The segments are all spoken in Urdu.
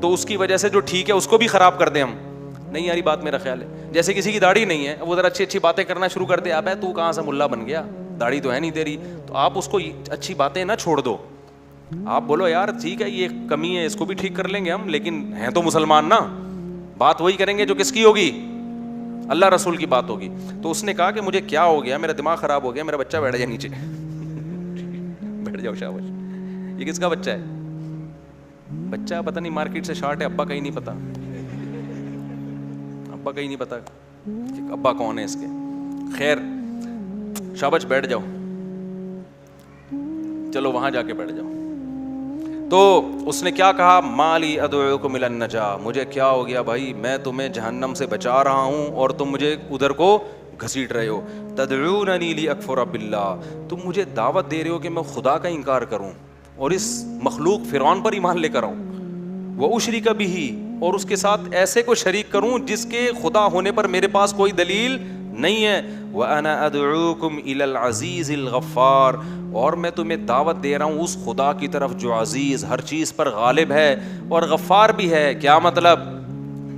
تو اس کی وجہ سے جو ٹھیک ہے اس کو بھی خراب کر دیں ہم. نہیں یاری بات میرا خیال ہے. جیسے کسی کی داڑھی نہیں ہے, وہ ذرا اچھی اچھی باتیں کرنا شروع کر دے, اب ہے تو کہاں سے ملا بن گیا, داڑھی تو ہے نہیں تیری, تو آپ اس کو اچھی باتیں نہ چھوڑ دو. آپ بولو یار ٹھیک ہے یہ کمی ہے, اس کو بھی ٹھیک کر لیں گے ہم, لیکن ہیں تو مسلمان نا, بات وہی کریں گے جو کس کی ہوگی, اللہ رسول کی بات ہوگی. تو اس نے کہا کہ مجھے کیا ہو گیا, میرا دماغ خراب ہو گیا, میرا بچہ بیٹھ جائے نیچے. بیٹھ جاؤ شاباش. یہ کس کا بچہ ہے؟ بچہ پتہ نہیں مارکیٹ سے شارٹ ہے, ابا کا ہی نہیں پتا, ابا کا ہی نہیں پتا کہ ابا کون ہے اس کے. خیر شاباش بیٹھ جاؤ, چلو وہاں جا کے بیٹھ جاؤ. تو اس نے کیا کہا, مالی ادعوکم الی النجاہ, مجھے کیا ہو گیا بھائی, میں تمہیں جہنم سے بچا رہا ہوں اور تم مجھے ادھر کو گھسیٹ رہے ہو. تدعوننی لاکفر باللہ, تم مجھے دعوت دے رہے ہو کہ میں خدا کا انکار کروں اور اس مخلوق فرعون پر ایمان لے کر آؤں, واشرک بہ, اور اس کے ساتھ ایسے کو شریک کروں جس کے خدا ہونے پر میرے پاس کوئی دلیل نہیں ہے. وانا ادعوکم الی العزیز الغفار, اور میں تمہیں دعوت دے رہا ہوں اس خدا کی طرف جو عزیز, ہر چیز پر غالب ہے اور غفار بھی ہے. کیا مطلب,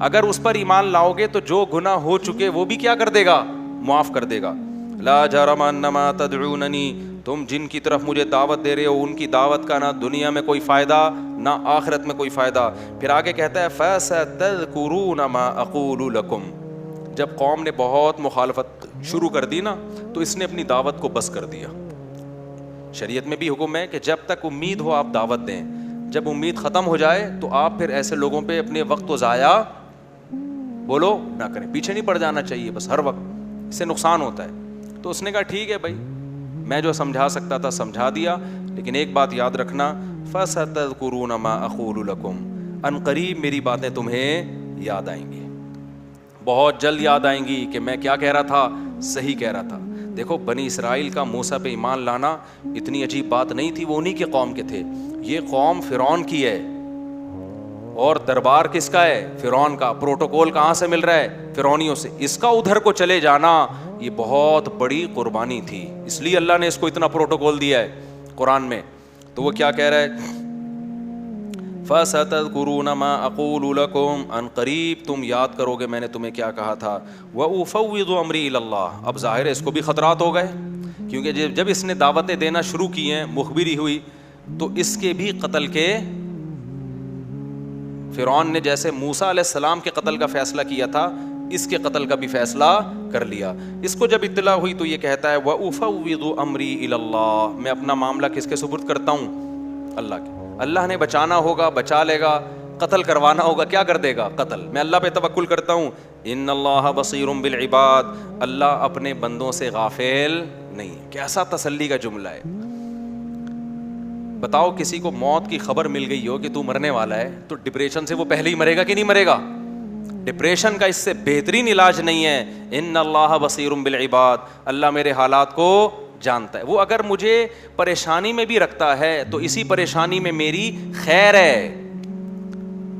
اگر اس پر ایمان لاؤ گے تو جو گناہ ہو چکے وہ بھی کیا کر دے گا, معاف کر دے گا. لا جرم انما تدعوننی, تم جن کی طرف مجھے دعوت دے رہے ہو ان کی دعوت کا نہ دنیا میں کوئی فائدہ نہ آخرت میں کوئی فائدہ. پھر آگے کہتا ہے فَسَتَذْكُرُونَ مَا أَقُولُ لَكُمْ, جب قوم نے بہت مخالفت شروع کر دی نا تو اس نے اپنی دعوت کو بس کر دیا. شریعت میں بھی حکم ہے کہ جب تک امید ہو آپ دعوت دیں, جب امید ختم ہو جائے تو آپ پھر ایسے لوگوں پہ اپنے وقت کو ضائع بولو نہ کریں, پیچھے نہیں پڑ جانا چاہیے بس ہر وقت, اس سے نقصان ہوتا ہے. تو اس نے کہا ٹھیک ہے بھائی, میں جو سمجھا سکتا تھا سمجھا دیا, لیکن ایک بات یاد رکھنا, فَسَتَذْكُرُونَ مَا أَقُولُ لَكُمْ, ان قریب میری باتیں تمہیں یاد آئیں گی, بہت جلد یاد آئیں گی کہ میں کیا کہہ رہا تھا, صحیح کہہ رہا تھا. دیکھو بنی اسرائیل کا موسیٰ پہ ایمان لانا اتنی عجیب بات نہیں تھی, وہ انہی کے قوم کے تھے. یہ قوم فرعون کی ہے اور دربار کس کا ہے, فرعون کا. پروٹوکول کہاں سے مل رہا ہے, فرعونیوں سے. اس کا ادھر کو چلے جانا یہ بہت بڑی قربانی تھی, اس لیے اللہ نے اس کو اتنا پروٹوکول دیا ہے قرآن میں. تو وہ کیا کہہ رہا ہے, فَسَتَذْكُرُونَ مَا أَقُولُ لَكُمْ, ان قریب تم یاد کرو گے میں نے تمہیں کیا کہا تھا. وَأُفَوِّضُ أَمْرِي إِلَى اللَّهِ, اب ظاہر ہے اس کو بھی خطرات ہو گئے, کیونکہ جب اس نے دعوتیں دینا شروع کی ہیں, مخبری ہوئی, تو اس کے بھی قتل کے, فرعون نے جیسے موسیٰ علیہ السلام کے قتل کا فیصلہ کیا تھا اس کے قتل کا بھی فیصلہ کر لیا. اس کو جب اطلاع ہوئی تو یہ کہتا ہے وَأُفَوِّضُ أَمْرِي إِلَى اللَّهِ, میں اپنا معاملہ کس کے سپرد کرتا ہوں, اللہ کے. اللہ نے بچانا ہوگا بچا لے گا, قتل کروانا ہوگا کیا کر دے گا, قتل. میں اللہ پہ توکل کرتا ہوں. ان اللہ بصیر بالعباد, اللہ اپنے بندوں سے غافل نہیں. کیسا تسلی کا جملہ ہے. بتاؤ کسی کو موت کی خبر مل گئی ہو کہ تو مرنے والا ہے, تو ڈپریشن سے وہ پہلے ہی مرے گا کہ نہیں مرے گا. ڈپریشن کا اس سے بہترین علاج نہیں ہے. ان اللہ بصیر بالعباد, اللہ میرے حالات کو جانتا ہے. وہ اگر مجھے پریشانی میں بھی رکھتا ہے تو اسی پریشانی میں میری خیر ہے.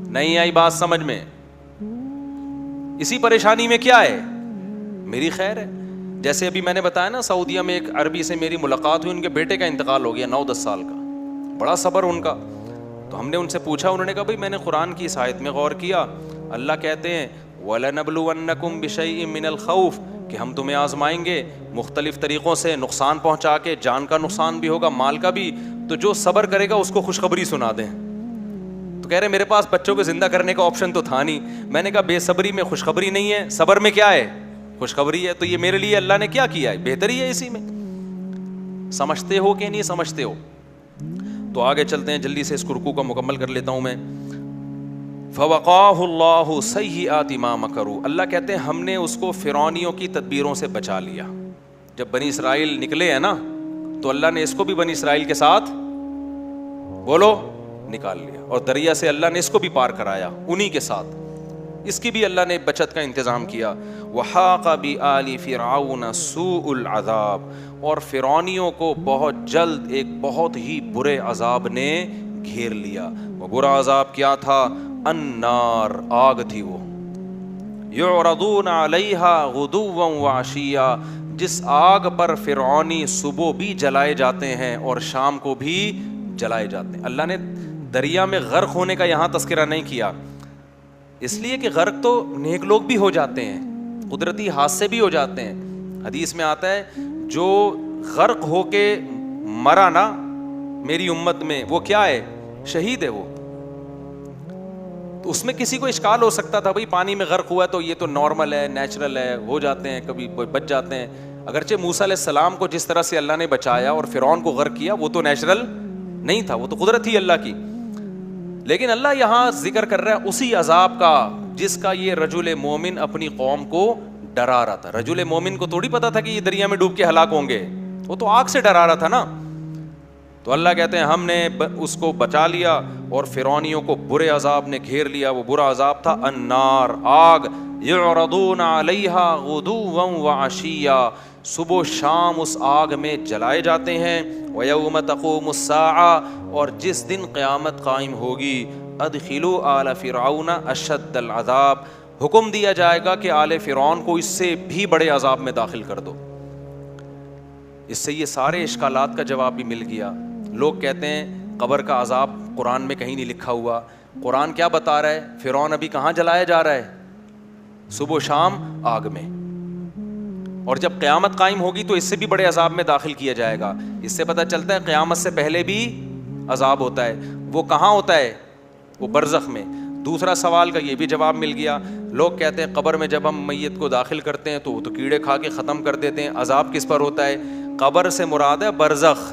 نہیں آئی بات سمجھ میں, اسی پریشانی میں کیا ہے, میری خیر ہے. جیسے ابھی میں نے بتایا نا, سعودیہ میں ایک عربی سے میری ملاقات ہوئی, ان کے بیٹے کا انتقال ہو گیا 9-10 سال کا, بڑا صبر ان کا. تو ہم نے ان سے پوچھا, انہوں نے کہا بھائی میں نے قرآن کی اس آیت میں غور کیا, اللہ کہتے ہیں وَلَنَبْلُوَنَّكُمْ بِشَيْءٍ مِّنَ الْخَوْفِ, کہ ہم تمہیں آزمائیں گے مختلف طریقوں سے, نقصان پہنچا کے, جان کا نقصان بھی ہوگا مال کا بھی, تو جو صبر کرے گا اس کو خوشخبری سنا دیں. تو کہہ رہے میرے پاس بچوں کو زندہ کرنے کا آپشن تو تھا نہیں. میں نے کہا بے صبری میں خوشخبری نہیں ہے, صبر میں کیا ہے, خوشخبری ہے. تو یہ میرے لیے اللہ نے کیا کیا ہے, بہتری ہے اسی میں. سمجھتے ہو کہ نہیں سمجھتے ہو. تو آگے چلتے ہیں, جلدی سے اس رکوع کو مکمل کر لیتا ہوں میں. فَوَقَاهُ اللَّهُ سَيِّئَاتِ مَا مَكَرُوا, اللہ کہتے ہیں ہم نے اس کو فرعونیوں کی تدبیروں سے بچا لیا. جب بنی اسرائیل نکلے ہیں نا, تو اللہ نے اس کو بھی بنی اسرائیل کے ساتھ بولو نکال لیا, اور دریا سے اللہ نے اس کو بھی پار کرایا انہی کے ساتھ. اس کی بھی اللہ نے بچت کا انتظام کیا. وَحَاقَ بِآلِ فِرْعَوْنَ سُوءُ الْعَذَابِ, اور فرعونیوں کو بہت جلد ایک بہت ہی برے عذاب نے گھیر لیا. وہ برا عذاب کیا تھا, النار, آگ تھی وہ. یعرضون علیہا غدوا وعشیا, جس آگ پر فرعونی صبح بھی جلائے جاتے ہیں اور شام کو بھی جلائے جاتے ہیں. اللہ نے دریا میں غرق ہونے کا یہاں تذکرہ نہیں کیا، اس لیے کہ غرق تو نیک لوگ بھی ہو جاتے ہیں، قدرتی حادثے بھی ہو جاتے ہیں. حدیث میں آتا ہے جو غرق ہو کے مرا نا میری امت میں، وہ کیا ہے؟ شہید ہے وہ. تو اس میں کسی کو اشکال ہو سکتا تھا بھائی پانی میں غرق ہوا ہے تو یہ تو نارمل ہے، نیچرل ہے، ہو جاتے ہیں، کبھی بچ جاتے ہیں. اگرچہ موسیٰ علیہ السلام کو جس طرح سے اللہ نے بچایا اور فرعون کو غرق کیا وہ تو نیچرل نہیں تھا، وہ تو قدرت تھی اللہ کی. لیکن اللہ یہاں ذکر کر رہا ہے اسی عذاب کا جس کا یہ رجل مومن اپنی قوم کو ڈرا رہا تھا. رجل مومن کو تھوڑی پتا تھا کہ یہ دریا میں ڈوب کے ہلاک ہوں گے، وہ تو آگ سے ڈرا رہا تھا نا. تو اللہ کہتے ہیں ہم نے اس کو بچا لیا اور فرعونیوں کو برے عذاب نے گھیر لیا. وہ برا عذاب تھا النار، آگ، یعرضون علیہا غدوا وعشیا، صبح و شام اس آگ میں جلائے جاتے ہیں. ویوم تقوم الساعہ، اور جس دن قیامت قائم ہوگی، ادخلوا آل فرعون اشد العذاب، حکم دیا جائے گا کہ آل فرعون کو اس سے بھی بڑے عذاب میں داخل کر دو. اس سے یہ سارے اشکالات کا جواب بھی مل گیا. لوگ کہتے ہیں قبر کا عذاب قرآن میں کہیں نہیں لکھا ہوا. قرآن کیا بتا رہا ہے؟ فرعون ابھی کہاں جلایا جا رہا ہے؟ صبح و شام آگ میں. اور جب قیامت قائم ہوگی تو اس سے بھی بڑے عذاب میں داخل کیا جائے گا. اس سے پتہ چلتا ہے قیامت سے پہلے بھی عذاب ہوتا ہے. وہ کہاں ہوتا ہے؟ وہ برزخ میں. دوسرا سوال کا یہ بھی جواب مل گیا. لوگ کہتے ہیں قبر میں جب ہم میت کو داخل کرتے ہیں تو وہ تو کیڑے کھا کے ختم کر دیتے ہیں. عذاب کس پر ہوتا ہے؟ قبر سے مراد ہے برزخ،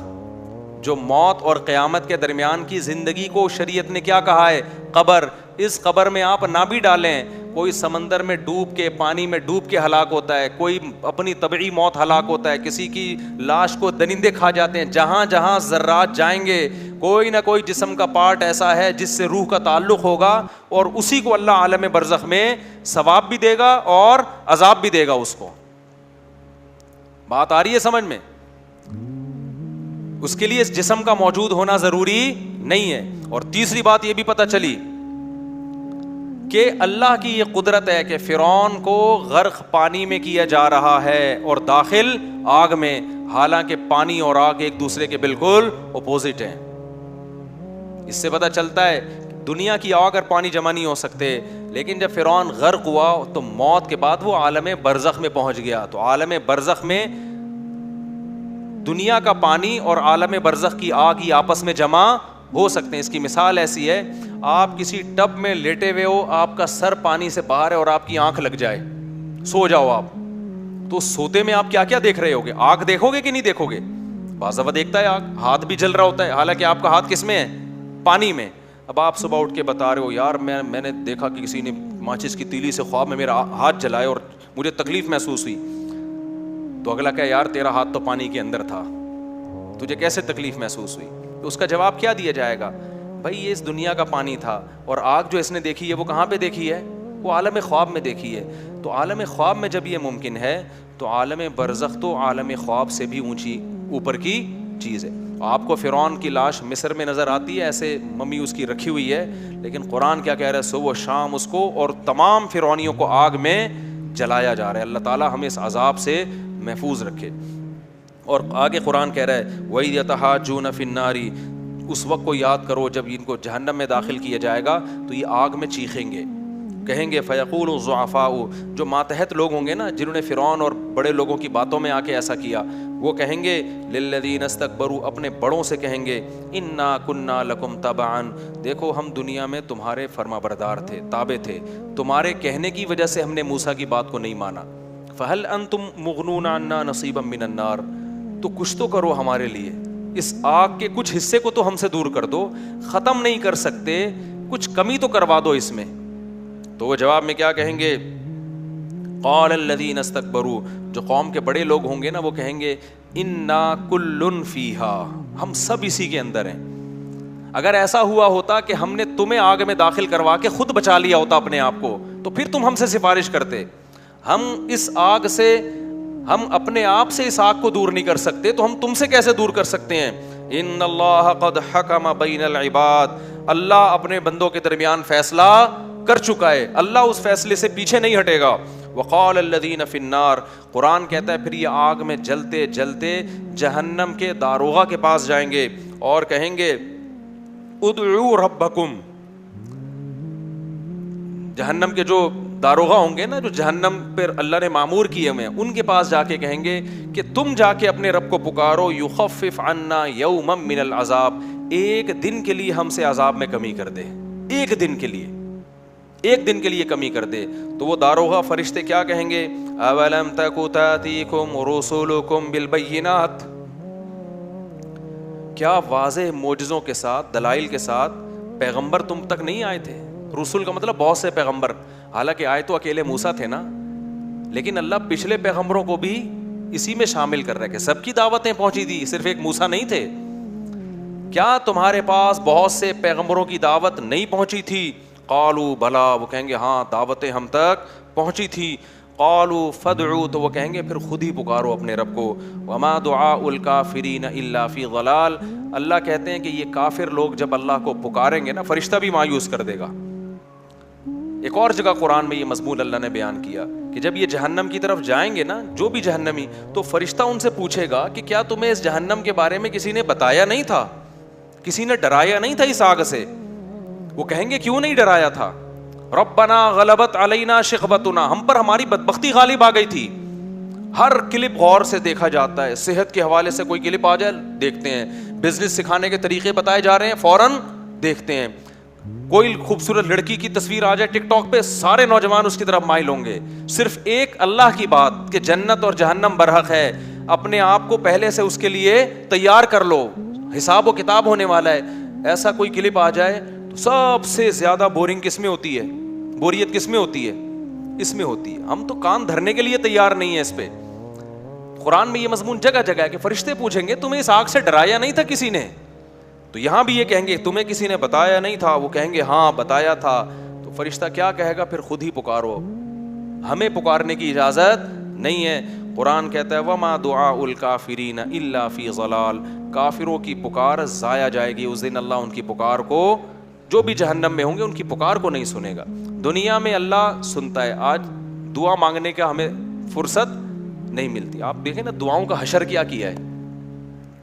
جو موت اور قیامت کے درمیان کی زندگی کو شریعت نے کیا کہا ہے؟ قبر. اس قبر میں آپ نہ بھی ڈالیں، کوئی سمندر میں ڈوب کے، پانی میں ڈوب کے ہلاک ہوتا ہے، کوئی اپنی طبعی موت ہلاک ہوتا ہے، کسی کی لاش کو درندے کھا جاتے ہیں. جہاں جہاں ذرات جائیں گے کوئی نہ کوئی جسم کا پارٹ ایسا ہے جس سے روح کا تعلق ہوگا، اور اسی کو اللہ عالم برزخ میں ثواب بھی دے گا اور عذاب بھی دے گا اس کو. بات آ رہی ہے سمجھ میں؟ اس کے لیے اس جسم کا موجود ہونا ضروری نہیں ہے. اور تیسری بات یہ بھی پتہ چلی کہ اللہ کی یہ قدرت ہے کہ فرعون کو غرق پانی میں کیا جا رہا ہے اور داخل آگ میں، حالانکہ پانی اور آگ ایک دوسرے کے بالکل اپوزٹ ہیں. اس سے پتہ چلتا ہے دنیا کی آگ اور پانی جمع نہیں ہو سکتے. لیکن جب فرعون غرق ہوا تو موت کے بعد وہ عالم برزخ میں پہنچ گیا. تو عالم برزخ میں دنیا کا پانی اور عالم برزخ کی آگ ہی آپس میں جمع ہو سکتے ہیں. اس کی مثال ایسی ہے، آپ کسی ٹب میں لیٹے ہوئے ہو، آپ کا سر پانی سے باہر ہے اور آپ کی آنکھ لگ جائے، سو جاؤ آپ، تو سوتے میں آپ کیا کیا دیکھ رہے ہوگے؟ آگ دیکھو گے کہ نہیں دیکھو گے؟ بعض دفعہ دیکھتا ہے آگ، ہاتھ بھی جل رہا ہوتا ہے، حالانکہ آپ کا ہاتھ کس میں ہے؟ پانی میں. اب آپ صبح اٹھ کے بتا رہے ہو یار میں نے دیکھا کہ کسی نے ماچس کی تیلی سے خواب میں میرا ہاتھ جلائے اور مجھے تکلیف محسوس ہوئی. تو اگلا کہ یار تیرا ہاتھ تو پانی کے اندر تھا، تجھے کیسے تکلیف محسوس ہوئی؟ تو اس کا جواب کیا دیا جائے گا؟ بھائی یہ اس دنیا کا پانی تھا، اور آگ جو اس نے دیکھی ہے وہ کہاں پہ دیکھی ہے؟ وہ عالم خواب میں دیکھی ہے. تو عالم خواب میں جب یہ ممکن ہے تو عالم برزخ تو عالم خواب سے بھی اونچی اوپر کی چیز ہے. آپ کو فرعون کی لاش مصر میں نظر آتی ہے، ایسے ممی اس کی رکھی ہوئی ہے، لیکن قرآن کیا کہہ رہا ہے؟ صبح و شام اس کو اور تمام فرعونیوں کو آگ میں جلایا جا رہا ہے. اللہ تعالیٰ ہمیں اس عذاب سے محفوظ رکھے. اور آگے قرآن کہہ رہا ہے وَإِذْ يَتَحَاجُّونَ فِي النَّارِ، اس وقت کو یاد کرو جب ان کو جہنم میں داخل کیا جائے گا تو یہ آگ میں چیخیں گے، کہیں گے فَيَقُولُ الضُّعَفَاءُ، جو ماتحت لوگ ہوں گے نا، جنہوں نے فرعون اور بڑے لوگوں کی باتوں میں آ کے ایسا کیا، وہ کہیں گے لِلَّذِينَ اسْتَكْبَرُوا، اپنے بڑوں سے کہیں گے إِنَّا كُنَّا لَكُمْ تَبَعًا، دیکھو ہم دنیا میں تمہارے فرما بردار تھے، تابع تھے، تمہارے کہنے کی وجہ سے ہم نے موسیٰ کی بات کو نہیں مانا. فَهَلْ أَنْتُمْ مُغْنُونَ عَنَّا نَصِيبًا مِّنَ النَّارِ، تو کچھ تو کرو ہمارے لیے، اس آگ کے کچھ حصے کو تو ہم سے دور کر دو، ختم نہیں کر سکتے، کچھ کمی تو کروا دو اس میں. تو وہ جواب میں کیا کہیں گے؟ قال الذین استکبروا، جو قوم کے بڑے لوگ ہوں گے نا وہ کہیں گے انا کل فیہا، ہم سب اسی کے اندر ہیں. اگر ایسا ہوا ہوتا کہ ہم نے تمہیں آگ میں داخل کروا کے خود بچا لیا ہوتا اپنے آپ کو، تو پھر تم ہم سے سفارش کرتے. ہم اس آگ سے، ہم اپنے آپ سے اس آگ کو دور نہیں کر سکتے، تو ہم تم سے کیسے دور کر سکتے ہیں؟ ان اللہ قد حکم بین العباد، اللہ اپنے بندوں کے درمیان فیصلہ کر چکا ہے، اللہ اس فیصلے سے پیچھے نہیں ہٹے گا. وقال الذین فی النار، قرآن کہتا ہے پھر یہ آگ میں جلتے جلتے جہنم کے داروغہ کے پاس جائیں گے اور کہیں گے ادعوا ربکم. جہنم کے جو داروغہ ہوں گے نا, جو جہنم پر اللہ نے معمور کیے ہوئے, ان کے پاس جا کے کہیں گے کہ تم جا کے اپنے رب کو پکارو, یخفف عنا یوما من العذاب, ایک دن کے لیے ہم سے عذاب میں کمی کر دے, ایک دن کے لیے, ایک دن کے لیے کمی کر دے. تو وہ داروغہ فرشتے کیا کہیں گے؟ اولم تک تاتیکم رسولکم بالبینات, کیا واضح معجزوں کے ساتھ, دلائل کے ساتھ پیغمبر تم تک نہیں آئے تھے؟ رسول کا مطلب بہت سے پیغمبر, حالانکہ آئے تو اکیلے موسیٰ تھے نا, لیکن اللہ پچھلے پیغمبروں کو بھی اسی میں شامل کر رہے کہ سب کی دعوتیں پہنچی تھی, صرف ایک موسیٰ نہیں تھے. کیا تمہارے پاس بہت سے پیغمبروں کی دعوت نہیں پہنچی تھی؟ قالوا بلا, وہ کہیں گے ہاں دعوتیں ہم تک پہنچی تھی. قالوا فادعوا, تو وہ کہیں گے پھر خود ہی پکارو اپنے رب کو. وما دعاء الکافرین الا فی ضلال, اللہ کہتے ہیں کہ یہ کافر لوگ جب اللہ کو پکاریں گے نا, فرشتہ بھی مایوس کر دے گا. ایک اور جگہ قرآن میں یہ مضمون اللہ نے بیان کیا کہ جب یہ جہنم کی طرف جائیں گے نا جو بھی جہنمی, تو فرشتہ ان سے پوچھے گا کہ کیا تمہیں اس جہنم کے بارے میں کسی نے بتایا نہیں تھا, کسی نے ڈرایا نہیں تھا اس آگ سے؟ وہ کہیں گے کیوں نہیں ڈرایا تھا؟ ربنا غلبت علینا شقوتنا, ہم پر ہماری بدبختی غالب آ گئی تھی. ہر کلپ غور سے دیکھا جاتا ہے, صحت کے حوالے سے کوئی کلپ آ جائے دیکھتے ہیں, بزنس سکھانے کے طریقے بتائے جا رہے ہیں فوراً دیکھتے ہیں, کوئی خوبصورت لڑکی کی تصویر آ جائے ٹک ٹاک پہ, سارے نوجوان اس کی طرف مائل ہوں گے. صرف ایک اللہ کی بات کہ جنت اور جہنم برحق ہے, اپنے آپ کو پہلے سے اس کے لیے تیار کر لو, حساب و کتاب ہونے والا ہے. ایسا کوئی کلپ آ جائے تو سب سے زیادہ بورنگ کس میں ہوتی ہے, بوریت کس میں ہوتی ہے؟ اس میں ہوتی ہے. ہم تو کان دھرنے کے لیے تیار نہیں ہے اس پہ. قرآن میں یہ مضمون جگہ جگہ ہے کہ فرشتے پوچھیں گے تمہیں اس آگ سے ڈرایا نہیں تھا کسی نے؟ تو یہاں بھی یہ کہیں گے تمہیں کسی نے بتایا نہیں تھا؟ وہ کہیں گے ہاں بتایا تھا. تو فرشتہ کیا کہے گا؟ پھر خود ہی پکارو, ہمیں پکارنے کی اجازت نہیں ہے. قرآن کہتا ہے وما دعاء الکافرین الا فی ضلال, کافروں کی پکار ضائع جائے گی اس دن. اللہ ان کی پکار کو, جو بھی جہنم میں ہوں گے ان کی پکار کو نہیں سنے گا. دنیا میں اللہ سنتا ہے, آج دعا مانگنے کا ہمیں فرصت نہیں ملتی. آپ دیکھیں نا دعاؤں کا حشر کیا ہے,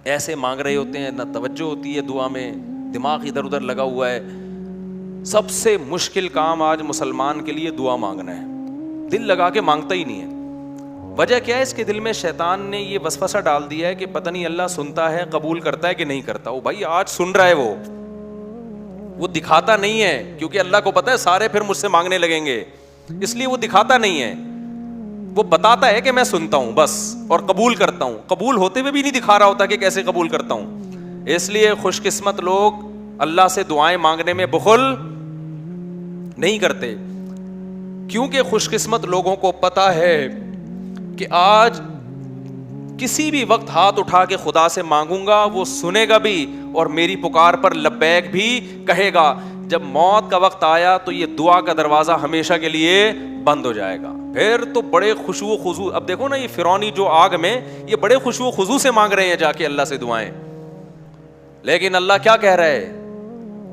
ایسے مانگ رہے ہوتے ہیں, نہ توجہ ہوتی ہے دعا میں, دماغ ادھر ادھر لگا ہوا ہے. سب سے مشکل کام آج مسلمان کے لیے دعا مانگنا ہے, دل لگا کے مانگتا ہی نہیں ہے. وجہ کیا ہے؟ اس کے دل میں شیطان نے یہ وسوسہ ڈال دیا ہے کہ پتہ نہیں اللہ سنتا ہے, قبول کرتا ہے کہ نہیں کرتا. وہ بھائی آج سن رہا ہے, وہ دکھاتا نہیں ہے, کیونکہ اللہ کو پتا ہے سارے پھر مجھ سے مانگنے لگیں گے, اس لیے وہ دکھاتا نہیں ہے. وہ بتاتا ہے کہ میں سنتا ہوں بس اور قبول کرتا ہوں, قبول ہوتے ہوئے بھی نہیں دکھا رہا ہوتا کہ کیسے قبول کرتا ہوں. اس لیے خوش قسمت لوگ اللہ سے دعائیں مانگنے میں بخل نہیں کرتے, کیونکہ خوش قسمت لوگوں کو پتا ہے کہ آج کسی بھی وقت ہاتھ اٹھا کے خدا سے مانگوں گا, وہ سنے گا بھی اور میری پکار پر لبیک بھی کہے گا. جب موت کا وقت آیا تو یہ دعا کا دروازہ ہمیشہ کے لیے بند ہو جائے گا. پھر تو بڑے خوشو و خضوع, اب دیکھو نا یہ فرعونی جو آگ میں, یہ بڑے خوشو و خضوع سے مانگ رہے ہیں جا کے اللہ سے دعائیں, لیکن اللہ کیا کہہ رہا ہے؟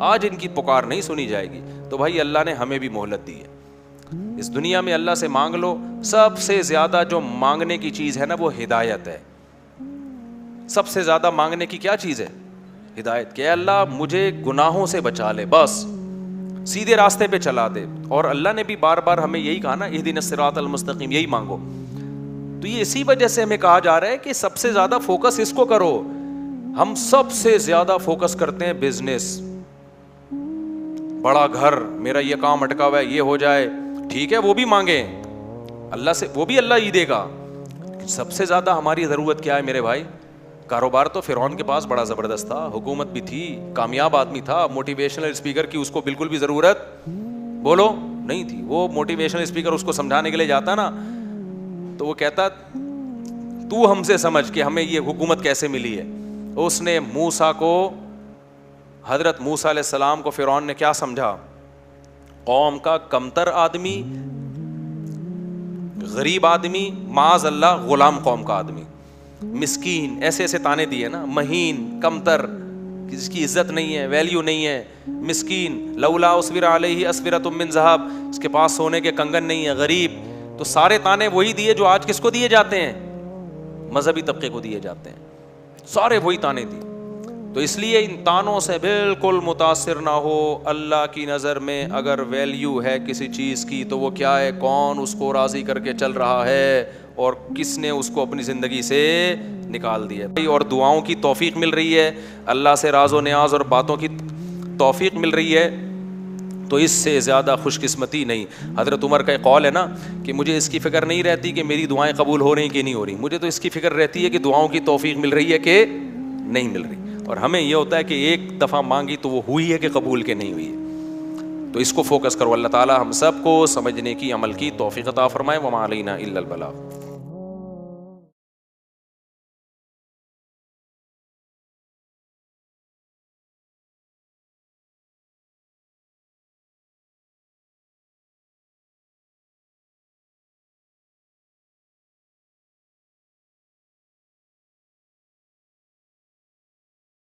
آج ان کی پکار نہیں سنی جائے گی. تو بھائی اللہ نے ہمیں بھی مہلت دی ہے. اس دنیا میں اللہ سے مانگ لو. سب سے زیادہ جو مانگنے کی چیز ہے نا وہ ہدایت ہے. سب سے زیادہ مانگنے کی کیا چیز ہے؟ ہدایت. کہ اللہ مجھے گناہوں سے بچا لے, بس سیدھے راستے پہ چلا دے. اور اللہ نے بھی بار بار ہمیں یہی کہا نا, اہدنا الصراط المستقیم, یہی مانگو. تو یہ اسی وجہ سے ہمیں کہا جا رہا ہے کہ سب سے زیادہ فوکس اس کو کرو. ہم سب سے زیادہ فوکس کرتے ہیں بزنس, بڑا گھر, میرا یہ کام اٹکا ہوا ہے, یہ ہو جائے, ٹھیک ہے وہ بھی مانگیں اللہ سے, وہ بھی اللہ ہی دے گا. سب سے زیادہ ہماری ضرورت کیا ہے میرے بھائی؟ کاروبار تو فرعون کے پاس بڑا زبردست تھا, حکومت بھی تھی, کامیاب آدمی تھا, موٹیویشنل اسپیکر کی اس کو بالکل بھی ضرورت بولو نہیں تھی. وہ موٹیویشنل اسپیکر اس کو سمجھانے کے لیے جاتا نا تو وہ کہتا تو ہم سے سمجھ کہ ہمیں یہ حکومت کیسے ملی ہے. اس نے موسیٰ کو, حضرت موسیٰ علیہ السلام کو فرعون نے کیا سمجھا؟ قوم کا کمتر آدمی, غریب آدمی, معاذ اللہ غلام قوم کا آدمی, مسکین, ایسے ایسے تانے دیے نا, مہین, کمتر, جس کی عزت نہیں ہے, ویلیو نہیں ہے, مسکین, لولا اسور علیہ اسورۃ من ذہب, اس کے پاس سونے کے کنگن نہیں ہے, غریب. تو سارے تانے وہی دیے جو آج کس کو دیے جاتے ہیں؟ مذہبی طبقے کو دیے جاتے ہیں. سارے وہی تانے دیے. تو اس لیے ان تانوں سے بالکل متاثر نہ ہو. اللہ کی نظر میں اگر ویلیو ہے کسی چیز کی تو وہ کیا ہے, کون اس کو راضی کر کے چل رہا ہے اور کس نے اس کو اپنی زندگی سے نکال دیا. اور دعاؤں کی توفیق مل رہی ہے, اللہ سے راز و نیاز اور باتوں کی توفیق مل رہی ہے, تو اس سے زیادہ خوش قسمتی نہیں. حضرت عمر کا ایک قول ہے نا کہ مجھے اس کی فکر نہیں رہتی کہ میری دعائیں قبول ہو رہی کہ نہیں ہو رہی, مجھے تو اس کی فکر رہتی ہے کہ دعاؤں کی توفیق مل رہی ہے کہ نہیں مل رہی. اور ہمیں یہ ہوتا ہے کہ ایک دفعہ مانگی تو وہ ہوئی ہے کہ قبول کے نہیں ہوئی ہے. تو اس کو فوکس کرو. اللہ تعالی ہم سب کو سمجھنے کی, عمل کی توفیق عطا فرمائے. وما علینا الا البلاغ.